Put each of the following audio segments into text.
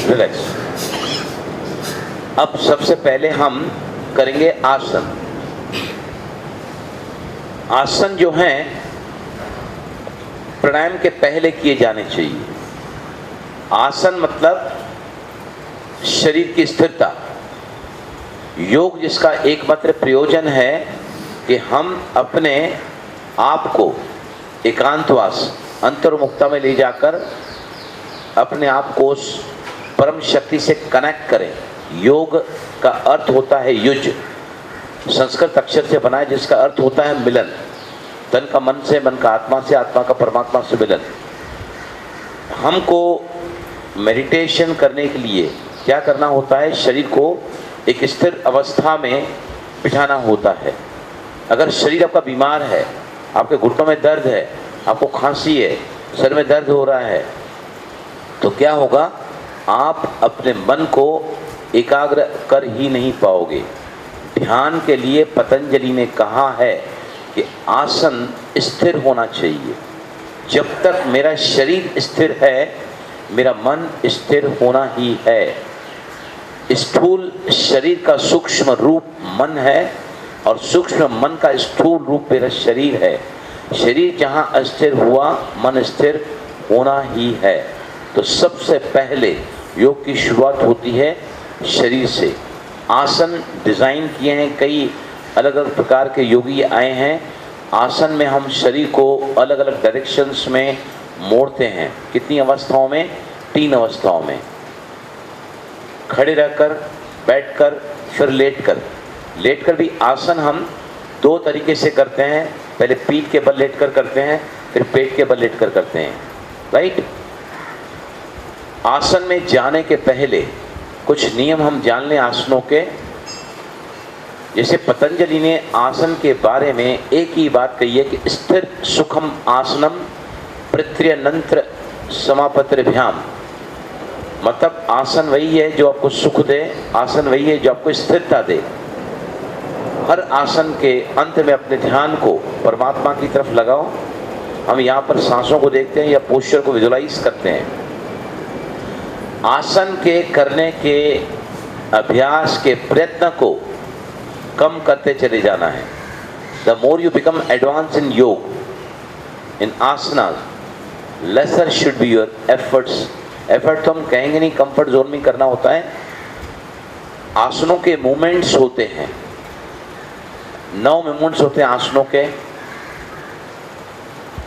Relax. अब सबसे पहले हम करेंगे आसन। आसन जो हैं प्राणायाम के पहले किए जाने चाहिए। आसन मतलब शरीर की स्थिरता। योग जिसका एकमात्र प्रयोजन है कि हम अपने आप को एकांतवास अंतर्मुखता में ले जाकर अपने आप को उस परम शक्ति से कनेक्ट करें। योग का अर्थ होता है युज, संस्कृत अक्षर से बना है जिसका अर्थ होता है मिलन। तन का मन से, मन का आत्मा से, आत्मा का परमात्मा से मिलन। हमको मेडिटेशन करने के लिए क्या करना होता है? शरीर को एक स्थिर अवस्था में बिठाना होता है। अगर शरीर आपका बीमार है, आपके घुटनों में दर्द है, आपको खांसी है, सर में दर्द हो रहा है, तो क्या होगा? आप अपने मन को एकाग्र कर ही नहीं पाओगे। ध्यान के लिए पतंजलि ने कहा है कि आसन स्थिर होना चाहिए। जब तक मेरा शरीर स्थिर है, मेरा मन स्थिर होना ही है। स्थूल शरीर का सूक्ष्म रूप मन है और सूक्ष्म मन का स्थूल रूप मेरा शरीर है। शरीर जहाँ अस्थिर हुआ, मन स्थिर होना ही है। तो सबसे पहले योग की शुरुआत होती है शरीर से। आसन डिज़ाइन किए हैं, कई अलग अलग प्रकार के योगी आए हैं। आसन में हम शरीर को अलग अलग डायरेक्शंस में मोड़ते हैं। कितनी अवस्थाओं में? 3 अवस्थाओं में। खड़े रहकर, बैठकर, फिर लेटकर। लेटकर भी आसन हम 2 तरीके से करते हैं। पहले पीठ के बल लेटकर करते हैं, फिर पेट के बल लेटकर करते हैं। राइट? आसन में जाने के पहले कुछ नियम हम जान लें आसनों के। जैसे पतंजलि ने आसन के बारे में एक ही बात कही है कि स्थिर सुखम आसनम पृथ्व्यनंत्र समापत्रिभ्याम। मतलब आसन वही है जो आपको सुख दे, आसन वही है जो आपको स्थिरता दे। हर आसन के अंत में अपने ध्यान को परमात्मा की तरफ लगाओ। हम यहाँ पर सांसों को देखते हैं या पोस्चर को विजुलाइज करते हैं। आसन के करने के अभ्यास के प्रयत्न को कम करते चले जाना है। The more you become advance in yoga, in asanas, lesser should be your efforts. Effort तो हम कहेंगे नहीं, कंफर्ट जोन में करना होता है। आसनों के मूवमेंट्स होते हैं, 9 मूवमेंट्स होते हैं आसनों के।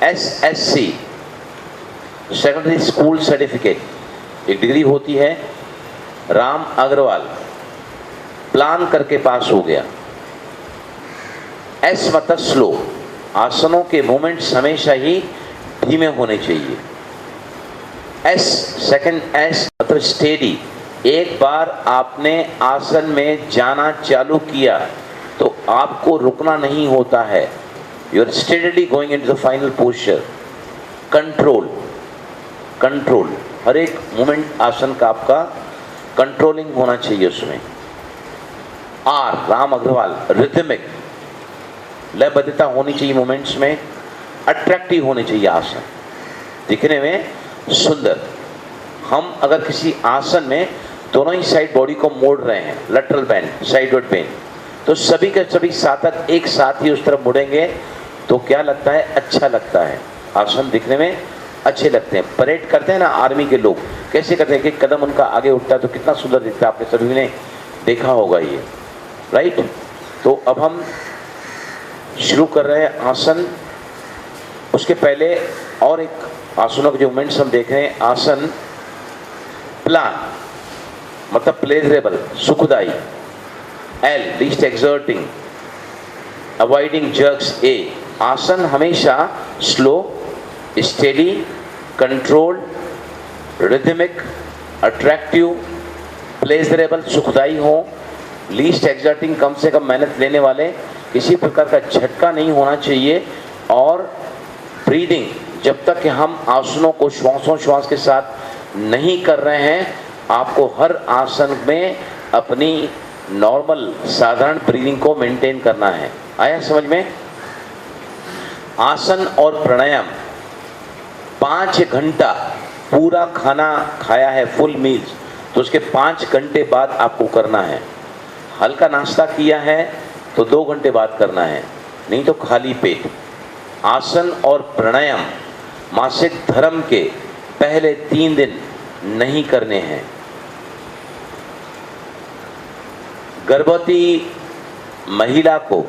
SSC सेकेंडरी स्कूल सर्टिफिकेट एक डिग्री होती है। राम अग्रवाल प्लान करके पास हो गया। S मतलब स्लो। आसनों के मूवमेंट्स हमेशा ही धीमे होने चाहिए। S सेकंड S मतलब स्टेडी। एक बार आपने आसन में जाना चालू किया तो आपको रुकना नहीं होता है। You are steadily going into the final posture. Control, control, हर एक मोमेंट आसन का आपका कंट्रोलिंग होना चाहिए उसमें। R राम अग्रवाल रिदमिक, लयबद्धता होनी चाहिए मोमेंट्स में। अट्रैक्टिव होने चाहिए आसन, दिखने में सुंदर। हम अगर किसी आसन में दोनों ही साइड बॉडी को मोड़ रहे हैं, लैटरल बेंड, साइडवर्ड बेंड, तो सभी के सभी साधक एक साथ ही उस तरफ मुड़ेंगे तो क्या लगता है? अच्छा लगता है। आसन दिखने में अच्छे लगते हैं। परेड करते हैं ना आर्मी के लोग, कैसे करते हैं कि कदम उनका आगे उठता है तो कितना सुंदर दिखता है। आपने सभी ने देखा होगा ये, राइट? तो अब हम शुरू कर रहे हैं आसन। उसके पहले और एक आसनों के जो मूवमेंट्स हम देख रहे हैं। आसन प्लान मतलब प्लेजरेबल, सुखदाई। L least exerting, avoiding jerks. A asana हमेशा slow, steady, controlled, rhythmic, attractive, pleasurable, सुखदाई हो। लीस्ट एक्सर्टिंग, कम से कम मेहनत लेने वाले, किसी प्रकार का झटका नहीं होना चाहिए। और ब्रीदिंग, जब तक कि हम आसनों को श्वासों के साथ नहीं कर रहे हैं, आपको हर आसन में अपनी नॉर्मल साधारण ब्रीदिंग को मेंटेन करना है। आया समझ में? आसन और प्राणायाम 5 घंटा पूरा खाना खाया है, फुल मील्स, तो तो उसके 5 घंटे बाद आपको करना है। हल्का नाश्ता किया है तो 2 घंटे बाद करना है, नहीं तो खाली पेट। आसन और प्राणायाम मासिक धर्म के पहले 3 दिन नहीं करने हैं। गर्भवती महिला को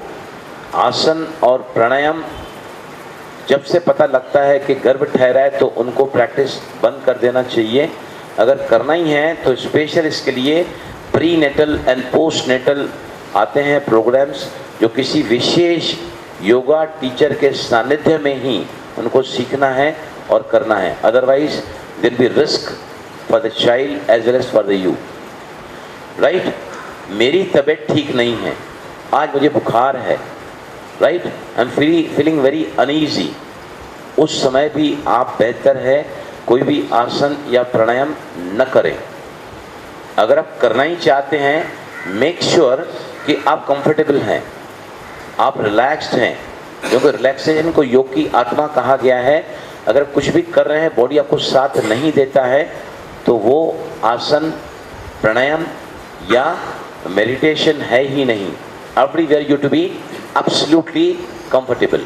आसन और प्राणायाम जब से पता लगता है कि गर्भ ठहरा है तो उनको प्रैक्टिस बंद कर देना चाहिए। अगर करना ही है तो स्पेशल इसके लिए prenatal and postnatal आते हैं प्रोग्राम्स, जो किसी विशेष योगा टीचर के सानिध्य में ही उनको सीखना है और करना है। Otherwise there be risk for the child as well as for the you, right. मेरी तबीयत ठीक नहीं है, आज मुझे बुखार है, right, I am feeling very uneasy, उस समय भी आप बेहतर है कोई भी आसन या प्राणायाम न करें। अगर आप करना ही चाहते हैं, मेक श्योर कि आप कंफर्टेबल हैं, आप रिलैक्स्ड हैं, क्योंकि रिलैक्सेशन को योग की आत्मा कहा गया है। अगर कुछ भी कर रहे हैं, बॉडी आपको साथ नहीं देता है, तो वो आसन प्राणायाम या मेडिटेशन है ही नहीं। Everywhere you to be absolutely comfortable.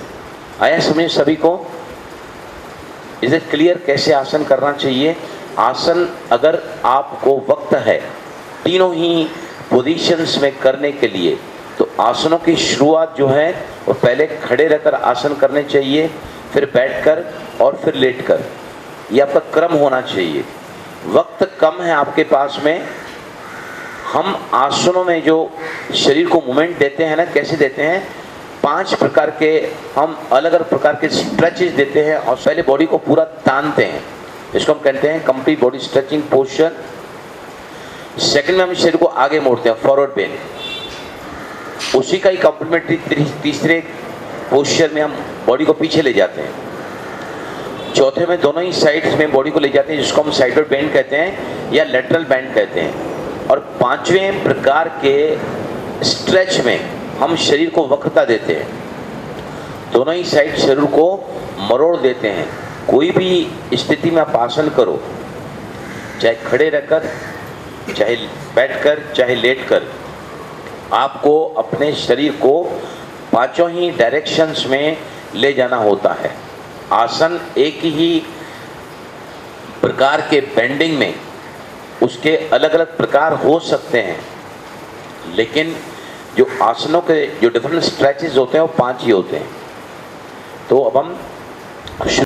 आया समझ सभी को? इज इट क्लियर कैसे आसन करना चाहिए? आसन अगर आपको वक्त है तीनों ही पोजीशंस में करने के लिए, तो आसनों की शुरुआत जो है वो पहले खड़े रहकर आसन करने चाहिए, फिर बैठकर और फिर लेटकर। ये आपका क्रम होना चाहिए। वक्त कम है आपके पास में, हम आसनों में जो शरीर को मूवमेंट देते हैं ना, कैसे देते हैं, 5 प्रकार के हम अलग अलग प्रकार के स्ट्रेचेस देते हैं और पहले बॉडी को पूरा तानते हैं, इसको हम कहते हैं complete body stretching posture. Second में हम शरीर को आगे मोड़ते हैं, फॉरवर्ड बेंड, उसी का ही कॉम्प्लीमेंट्री तीसरे पोस्चर में हम बॉडी को पीछे ले जाते हैं। चौथे में दोनों ही साइड्स में बॉडी को ले जाते हैं, जिसको हम साइडवर्ड बेंड कहते हैं या लेटरल बेंड कहते हैं। और 5वें प्रकार के स्ट्रेच में हम शरीर को वक्रता देते हैं, दोनों ही साइड शरीर को मरोड़ देते हैं। कोई भी स्थिति में आप आसन करो, चाहे खड़े रहकर, चाहे बैठकर, चाहे लेटकर, आपको अपने शरीर को 5 ही डायरेक्शंस में ले जाना होता है। आसन एक ही प्रकार के बेंडिंग में उसके अलग अलग प्रकार हो सकते हैं, लेकिन जो आसनों के जो डिफरेंट स्ट्रेचेस होते हैं वो 5 ही होते हैं। तो अब हम